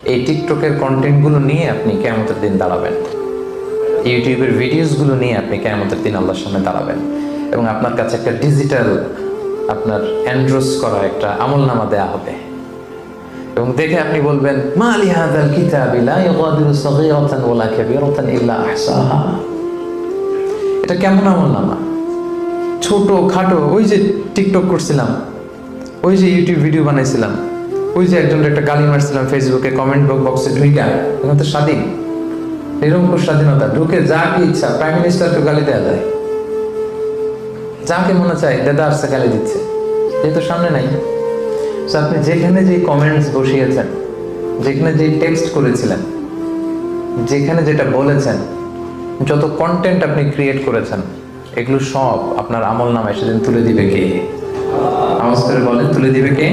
এই টিকটকের কন্টেন্টগুলো নিয়ে আপনি কিয়ামতের দিন দাঁড়াবেন, ইউটিউবের ভিডিওসগুলো নিয়ে আপনি কিয়ামতের দিন আল্লাহর সামনে দাঁড়াবেন এবং আপনার কাছে একটা ডিজিটাল আপনার এন্ড্রোস করা একটা আমলনামা দেয়া হবে এবং দেখে আপনি বলবেন মা লি হাযাল কিতাবি লা ইউগাদিরু সাগীরাতান ওয়ালা কাবীরাতান ইল্লা আহসাহা। এটা কেমন আমলনামা? ছোট খাটো, ওই যে টিকটক করছিলাম, ওই যে ইউটিউব ভিডিও বানাইছিলাম, ওই যে একজনের একটা গালি মারছিলাম ফেসবুকে কমেন্ট বক্সে ঢুইকা, এখন তো স্বাধীন, নিরঙ্কুশ স্বাধীনতা, ঢুকে যা কি ইচ্ছা প্রাইম মিনিস্টারকে গালি দেওয়া যায়, যাকে মনে চায় দাদা আসছে গালি দিচ্ছে, যেহেতু সামনে নাই। তো আপনি যেখানে যে কমেন্টস বসিয়েছেন, যেখানে যে টেক্সট করেছিলেন, যেখানে যেটা বলেছেন, যত কন্টেন্ট আপনি ক্রিয়েট করেছেন, এগুলো সব আপনার আমল নামায় সেদিন তুলে দিবে কে? আওয়াজ করে বলেন, তুলে দিবে কে?